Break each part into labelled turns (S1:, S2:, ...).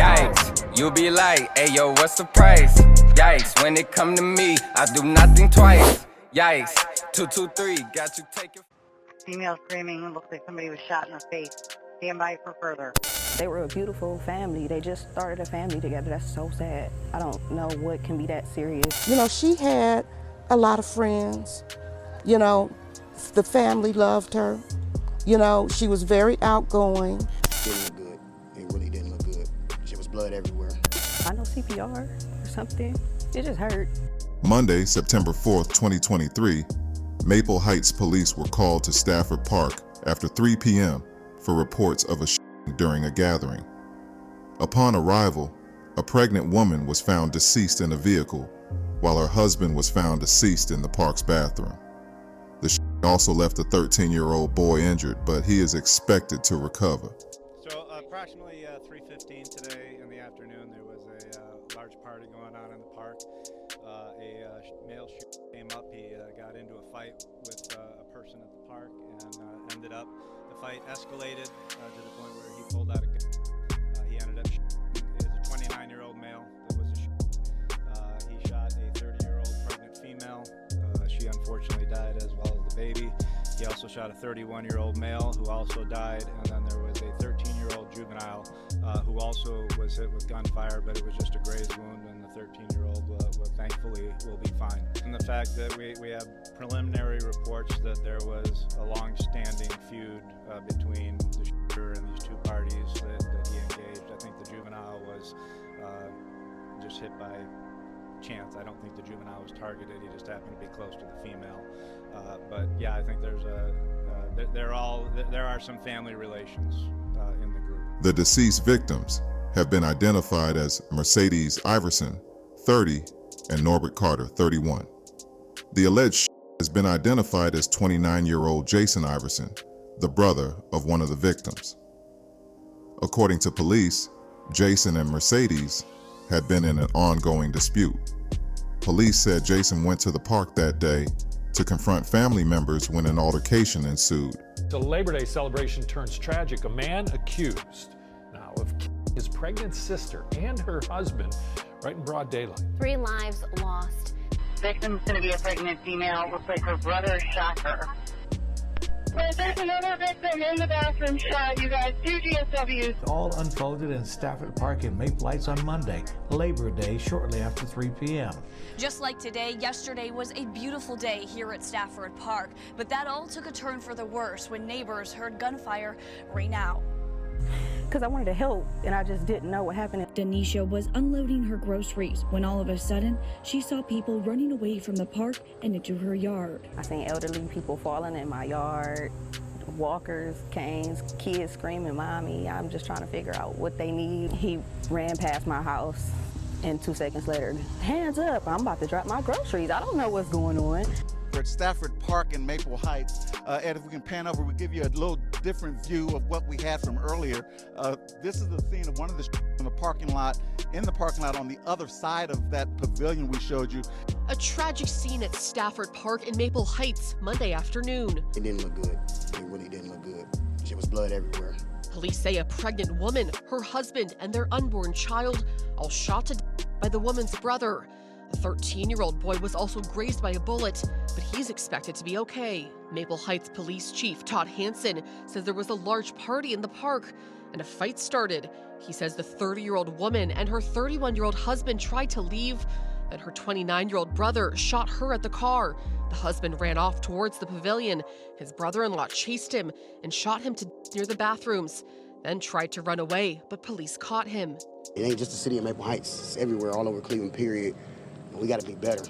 S1: Yikes, you be like, hey yo, what's the price? Yikes, when it come to me, I do nothing twice. Yikes, 223, got you taking.
S2: Female screaming, looks like somebody was shot in the face. Stand by for further.
S3: They were a beautiful family. They just started a family together. That's so sad. I don't know what can be that serious.
S4: You know, she had a lot of friends. You know, the family loved her. You know, she was very outgoing.
S5: Didn't look good. It really didn't look good. There was blood everywhere.
S3: I know CPR or something. It just hurt.
S6: Monday, September 4th, 2023, Maple Heights police were called to Stafford Park after 3 p.m. for reports of a shooting during a gathering. Upon arrival, a pregnant woman was found deceased in a vehicle, while her husband was found deceased in the park's bathroom. The shooting also left a 13-year-old boy injured, but he is expected to recover.
S7: So approximately 3:15 today in the afternoon, there was a large party going on in the park. A male shooter came up. He got into a fight with a person at the park and ended up, the fight escalated to the point where he pulled out a gun. He ended up shooting. It was a 29-year-old male that was a shooter. He shot a 30-year-old pregnant female. She unfortunately died, as well as the baby. He also shot a 31-year-old male who also died, and then there was a 13-year-old juvenile who also was hit with gunfire, but it was just a grazed wound, and the 13-year-old thankfully will be fine. And the fact that we have preliminary reports that there was a long-standing feud between the shooter and these two parties that he engaged. I think the juvenile was just hit by chance. I don't think the juvenile was targeted. He just happened to be close to the female. But yeah, I think there are some family relations in the group.
S6: The deceased victims have been identified as Mercedes Iverson, 30, and Norbert Carter, 31. The alleged has been identified as 29-year-old Jason Iverson, the brother of one of the victims. According to police, Jason and Mercedes had been in an ongoing dispute. Police said Jason went to the park that day to confront family members when an altercation ensued.
S8: The Labor Day celebration turns tragic. A man accused now of killing his pregnant sister and her husband right in broad daylight. 3
S9: lives lost.
S2: Victim's going to be a pregnant female. Looks like her brother shot her. Well, there's another victim in the bathroom shot, you guys. 2 GSWs.
S10: All unfolded in Stafford Park in Maple Heights on Monday, Labor Day, shortly after 3 p.m.
S9: Just like today, yesterday was a beautiful day here at Stafford Park, but that all took a turn for the worse when neighbors heard gunfire ring out.
S3: Because I wanted to help, and I just didn't know what happened.
S11: Denisha was unloading her groceries when all of a sudden, she saw people running away from the park and into her yard.
S3: I seen elderly people falling in my yard, walkers, canes, kids screaming, "Mommy." I'm just trying to figure out what they need. He ran past my house, and 2 seconds later, hands up, I'm about to drop my groceries. I don't know what's going on.
S12: We're at Stafford Park in Maple Heights. Ed, if we can pan over, we'll give you a little different view of what we had from earlier. This is the scene of one of the in the parking lot on the other side of that pavilion we showed you.
S13: A tragic scene at Stafford Park in Maple Heights Monday afternoon.
S5: It didn't look good. It really didn't look good. There was blood everywhere.
S13: Police say a pregnant woman, her husband, and their unborn child all shot to death by the woman's brother. A 13-year-old boy was also grazed by a bullet, but he's expected to be okay. Maple Heights Police Chief Todd Hansen says there was a large party in the park and a fight started. He says the 30-year-old woman and her 31-year-old husband tried to leave, then her 29-year-old brother shot her at the car. The husband ran off towards the pavilion. His brother-in-law chased him and shot him to death near the bathrooms, then tried to run away, but police caught him.
S5: It ain't just the city of Maple Heights. It's everywhere, all over Cleveland, period. We got to be better.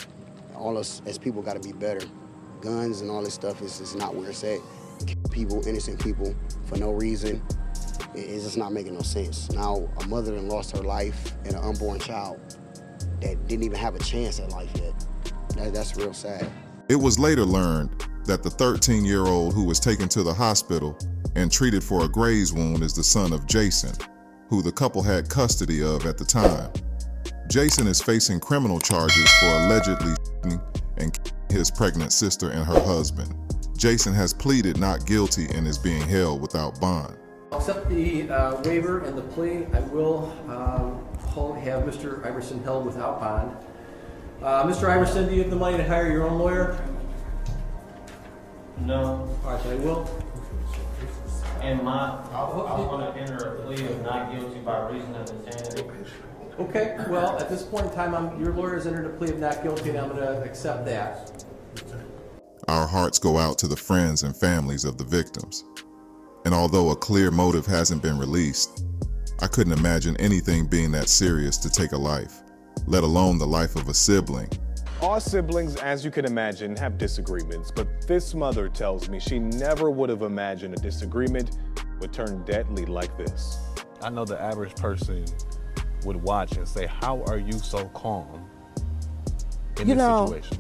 S5: All us as people got to be better. Guns and all this stuff is not where it's at. People, innocent people, for no reason. It's just not making no sense. Now, a mother that lost her life and an unborn child that didn't even have a chance at life yet. That's real sad.
S6: It was later learned that the 13-year-old who was taken to the hospital and treated for a grazed wound is the son of Jason, who the couple had custody of at the time. Jason is facing criminal charges for allegedly shooting and killing his pregnant sister and her husband. Jason has pleaded not guilty and is being held without bond.
S14: Accept the waiver and the plea. I will have Mr. Iverson held without bond. Mr. Iverson, do you have the money to hire your own lawyer?
S15: No.
S14: All right, so I will.
S15: And I want to enter a plea of not guilty by reason of insanity.
S14: Okay, well, at this point in time, your lawyer has entered a plea of not guilty, and I'm going to accept that.
S6: Our hearts go out to the friends and families of the victims. And although a clear motive hasn't been released, I couldn't imagine anything being that serious to take a life, let alone the life of a sibling.
S16: All siblings, as you can imagine, have disagreements, but this mother tells me she never would have imagined a disagreement would turn deadly like this.
S17: I know the average person would watch and say, how are you so calm in this situation?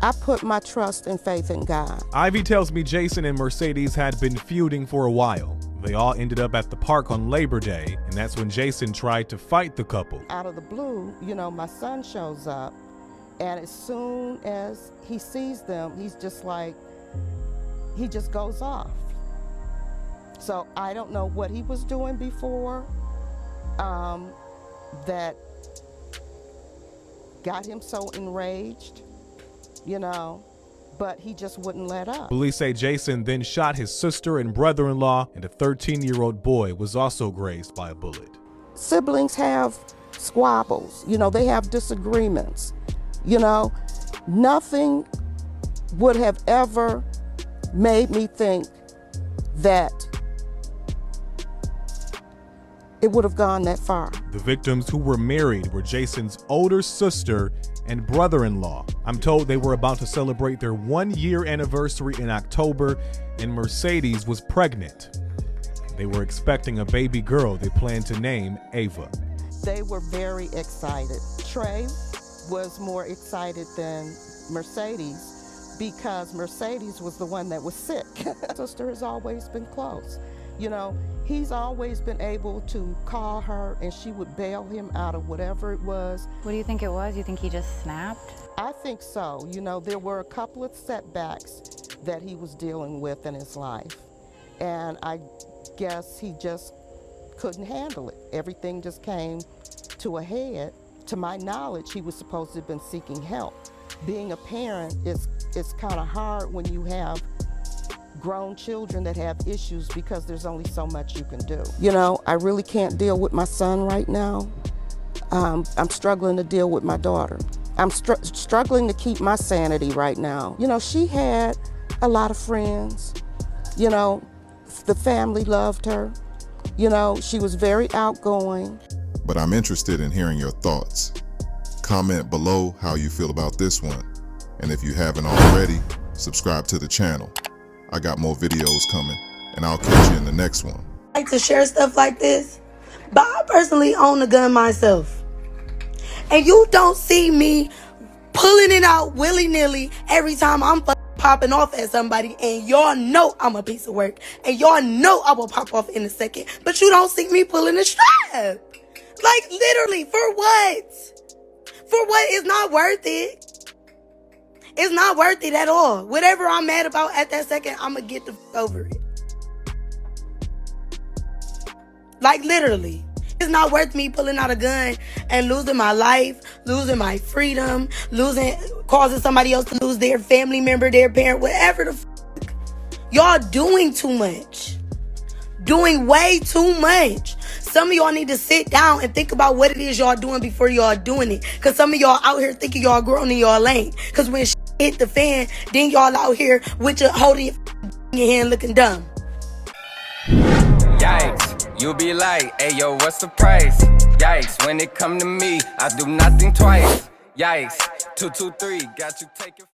S4: I put my trust and faith in God.
S18: Ivy tells me Jason and Mercedes had been feuding for a while. They all ended up at the park on Labor Day, and that's when Jason tried to fight the couple.
S4: Out of the blue, my son shows up, and as soon as he sees them, he just goes off. So I don't know what he was doing before that got him so enraged, but he just wouldn't let up.
S18: Police say Jason then shot his sister and brother-in-law, and a 13-year-old boy was also grazed by a bullet.
S4: Siblings have squabbles, they have disagreements. Nothing would have ever made me think that it would have gone that far.
S18: The victims who were married were Jason's older sister and brother-in-law. I'm told they were about to celebrate their 1-year anniversary in October, and Mercedes was pregnant. They were expecting a baby girl they planned to name Ava.
S4: They were very excited. Trey was more excited than Mercedes because Mercedes was the one that was sick. Sister has always been close. He's always been able to call her and she would bail him out of whatever it was.
S19: What do you think it was? You think he just snapped?
S4: I think so. There were a couple of setbacks that he was dealing with in his life. And I guess he just couldn't handle it. Everything just came to a head. To my knowledge, he was supposed to have been seeking help. Being a parent is kind of hard when you have grown children that have issues because there's only so much you can do. I really can't deal with my son right now. I'm struggling to deal with my daughter. I'm struggling to keep my sanity right now. She had a lot of friends. The family loved her. She was very outgoing.
S6: But I'm interested in hearing your thoughts. Comment below how you feel about this one. And if you haven't already, subscribe to the channel. I got more videos coming, and I'll catch you in the next one.
S20: I like to share stuff like this, but I personally own a gun myself. And you don't see me pulling it out willy-nilly every time I'm popping off at somebody, and y'all know I'm a piece of work, and y'all know I will pop off in a second, but you don't see me pulling the strap. Like, literally, for what? For what? It's not worth it. It's not worth it at all. Whatever I'm mad about at that second, I'm going to get the over it. Like, literally. It's not worth me pulling out a gun and losing my life, losing my freedom, causing somebody else to lose their family member, their parent, whatever the fuck. Y'all doing too much. Doing way too much. Some of y'all need to sit down and think about what it is y'all doing before y'all doing it. Because some of y'all out here thinking y'all grown and y'all ain't. Because when shit hit the fan, then y'all out here with your holding your hand looking dumb.
S1: Yikes, you be like, hey yo, what's the price? Yikes, when it come to me, I do nothing twice. Yikes, 223, got you taking.